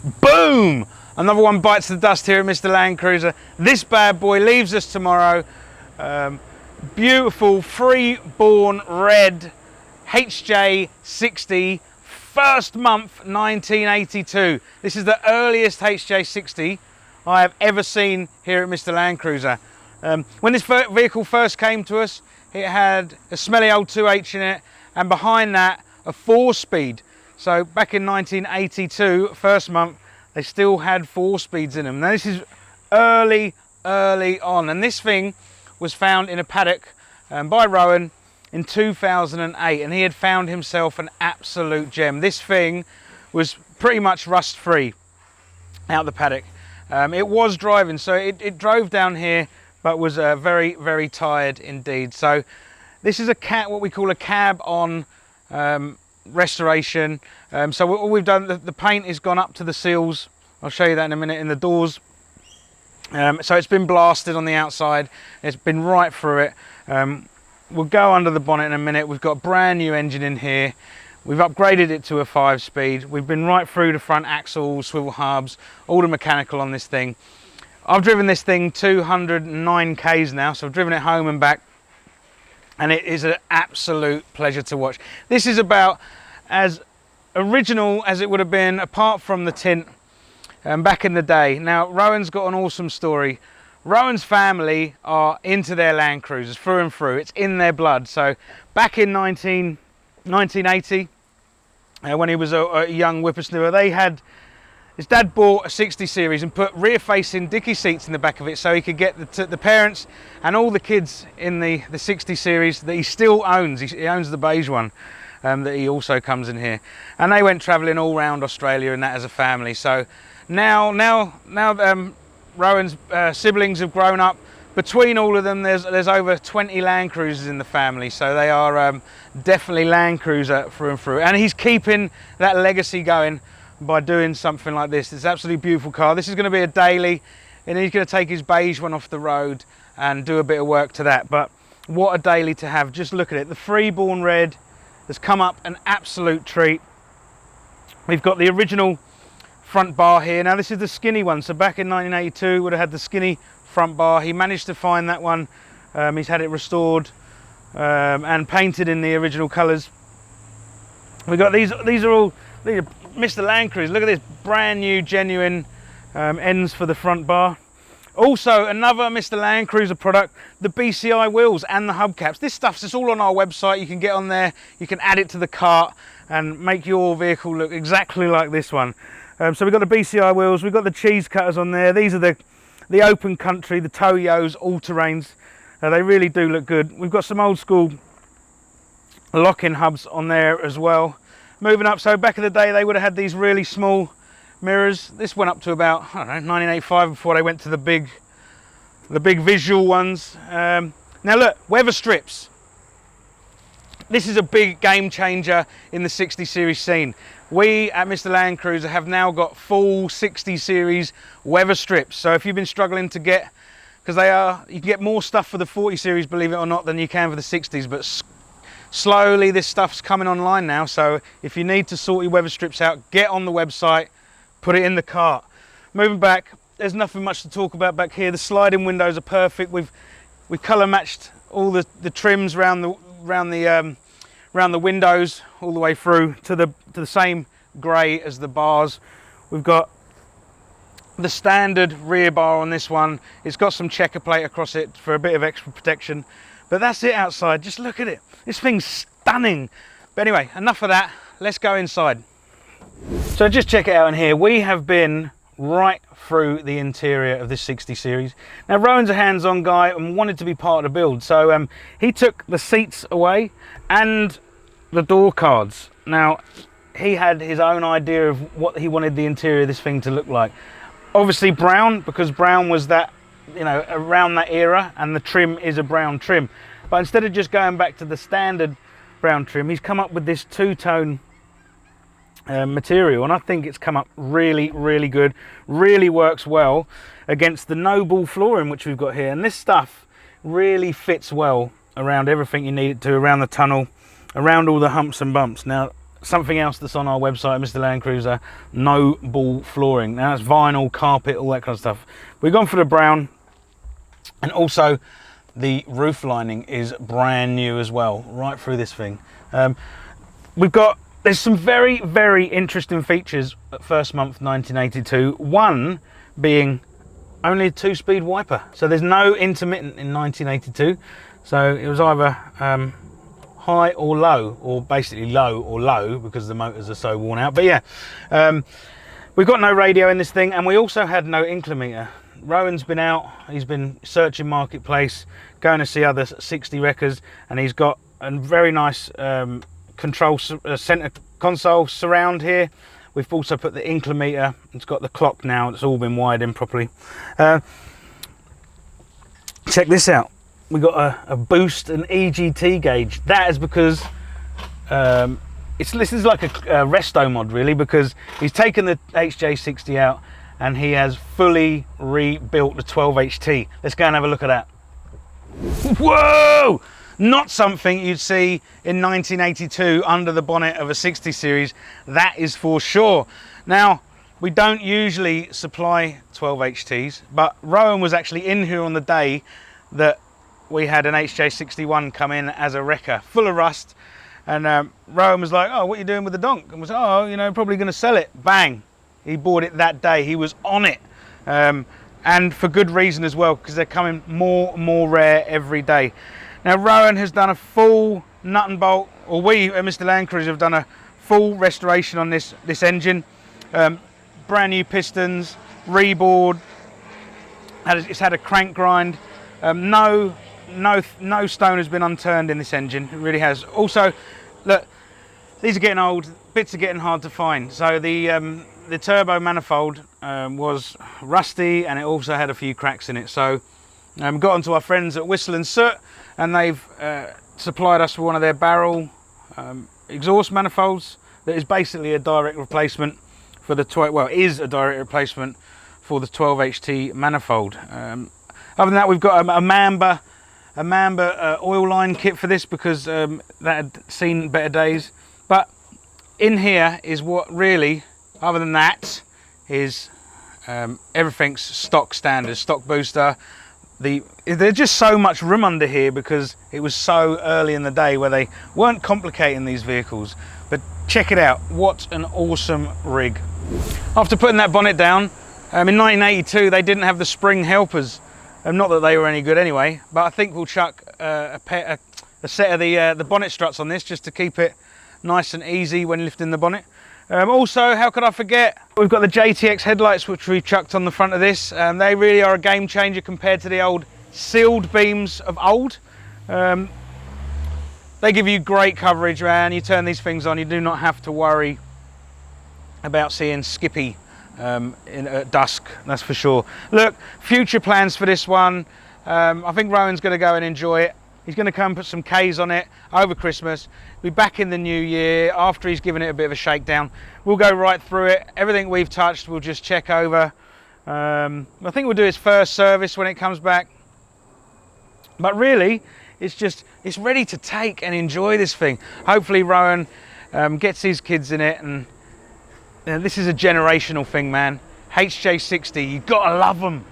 Boom! Another one bites the dust here at Mr. Land Cruiser. This bad boy leaves us tomorrow. Beautiful freeborn red HJ60, first month 1982. This is the earliest HJ60 I have ever seen here at Mr. Land Cruiser. When this vehicle first came to us, it had a smelly old 2H in it, and behind that a 4-speed. So back in 1982, first month, they still had 4-speeds in them. Now this is early on, and this thing was found in a paddock by Rowan in 2008, and he had found himself an absolute gem. This thing was pretty much rust free out the paddock. It was driving, so it drove down here, but was very tired indeed. So this is what we call a cab on restoration. So what we've done, the paint has gone up to the seals. I'll show you that in a minute, in the doors. So it's been blasted on the outside. It's been right through it. We'll go under the bonnet in a minute. We've got a brand new engine in here. We've upgraded it to a 5-speed. We've been right through the front axle, swivel hubs, all the mechanical on this thing. I've driven this thing 209 Ks now, so I've driven it home and back, and it is an absolute pleasure to watch. This is about as original as it would have been, apart from the tint, back in the day. Now, Rowan's got an awesome story. Rowan's family are into their Land Cruisers through and through. It's in their blood. So back in 1980, when he was a young whippersnapper, his dad bought a 60 series and put rear-facing dicky seats in the back of it, so he could get the parents and all the kids in the 60 series that he still owns. He owns the beige one that he also comes in here. And they went travelling all around Australia and that as a family. So now Rowan's siblings have grown up. Between all of them, there's over 20 Land Cruisers in the family, so they are definitely Land Cruiser through and through. And he's keeping that legacy going by doing something like this. It's an absolutely beautiful car. This is going to be a daily, and he's going to take his beige one off the road and do a bit of work to that. But what a daily to have. Just look at it. The freeborn red has come up an absolute treat. We've got the original front bar here. Now this is the skinny one, so back in 1982 would have had the skinny front bar. He managed to find that one. He's had it restored and painted in the original colours. We've got these are Mr. Land Cruiser. Look at this, brand new genuine ends for the front bar. Also another Mr. Land Cruiser product, the BCI wheels and the hubcaps. This stuff's just all on our website. You can get on there, you can add it to the cart and make your vehicle look exactly like this one. So we've got the BCI wheels, we've got the cheese cutters on there. These are the open country, the Toyos, all-terrains. They really do look good. We've got some old school lock-in hubs on there as well. Moving up, so back in the day they would have had these really small mirrors. This went up to about, I don't know, 1985 before they went to the big visual ones. Now look, weather strips. This is a big game changer in the 60 series scene. We at Mr. Land Cruiser have now got full 60 series weather strips. So if you've been struggling to get, because you can get more stuff for the 40 series, believe it or not, than you can for the 60s, but slowly this stuff's coming online now. So if you need to sort your weather strips out, get on the website, put it in the cart. Moving back, there's nothing much to talk about back here. The sliding windows are perfect. We've colour matched all the trims around the windows all the way through to the same grey as the bars. We've got the standard rear bar on this one. It's got some checker plate across it for a bit of extra protection, but that's it outside. Just look at it. This thing's stunning. But anyway, enough of that. Let's go inside. So just check it out in here. We have been right through the interior of this 60 series. Now Rowan's a hands-on guy and wanted to be part of the build, so he took the seats away and the door cards. Now he had his own idea of what he wanted the interior of this thing to look like. Obviously brown, because brown was that, you know, around that era, and the trim is a brown trim. But instead of just going back to the standard brown trim, he's come up with this two-tone material, and I think it's come up really good. Really works well against the Noble flooring which we've got here, and this stuff really fits well around everything you need it to, around the tunnel, around all the humps and bumps. Now something else that's on our website, Mr. Land Cruiser, no ball flooring. Now that's vinyl, carpet, all that kind of stuff. We've gone for the brown, and also the roof lining is brand new as well, right through this thing. There's some very, very interesting features at first month 1982. One being only a 2-speed wiper. So there's no intermittent in 1982. So it was either high or low, or basically low or low, because the motors are so worn out. But yeah, we've got no radio in this thing, and we also had no inclinometer. Rowan's been out, he's been searching marketplace, going to see other 60 wreckers, and he's got a very nice control center console surround here. We've also put the inclinometer, it's got the clock now, it's all been wired in properly. Check this out, we got a boost and EGT gauge. That is because this is like a resto mod really, because he's taken the HJ60 out and he has fully rebuilt the 12HT. Let's go and have a look at that. Whoa! Not something you'd see in 1982 under the bonnet of a 60 series, that is for sure. Now, we don't usually supply 12HTs, but Rowan was actually in here on the day that we had an HJ61 come in as a wrecker, full of rust, and Rowan was like, oh, what are you doing with the donk? And was like, oh, you know, probably going to sell it. Bang! He bought it that day, he was on it. And for good reason as well, because they're coming more and more rare every day. Now Rowan has done a full nut and bolt, or we at Mr. Land Cruiser have done a full restoration on this engine. Brand new pistons, reboard, it's had a crank grind. No stone has been unturned in this engine, it really has. Also, look, these are getting old, bits are getting hard to find. So the turbo manifold was rusty, and it also had a few cracks in it. So got onto our friends at Whistle and Soot, and they've supplied us with one of their barrel exhaust manifolds that is basically a direct replacement for the 12. Well, is a direct replacement for the 12HT manifold. Other than that, we've got a Mamba oil line kit for this, because that had seen better days. But in here is what really, other than that, is everything's stock standard, stock booster. There's just so much room under here because it was so early in the day where they weren't complicating these vehicles. But check it out, what an awesome rig. After putting that bonnet down, in 1982 they didn't have the spring helpers. Not that they were any good anyway, but I think we'll chuck a set of the bonnet struts on this just to keep it nice and easy when lifting the bonnet. Also, how could I forget, we've got the JTX headlights which we've chucked on the front of this. They really are a game changer compared to the old sealed beams of old. They give you great coverage, man. You turn these things on, you do not have to worry about seeing Skippy at dusk, that's for sure. Look, future plans for this one, I think Rowan's going to go and enjoy it. He's going to come and put some Ks on it over Christmas. Be back in the new year after he's given it a bit of a shakedown. We'll go right through it. Everything we've touched, we'll just check over. I think we'll do his first service when it comes back. But really, it's ready to take and enjoy this thing. Hopefully Rowan gets his kids in it, and this is a generational thing, man. HJ60, you've got to love them.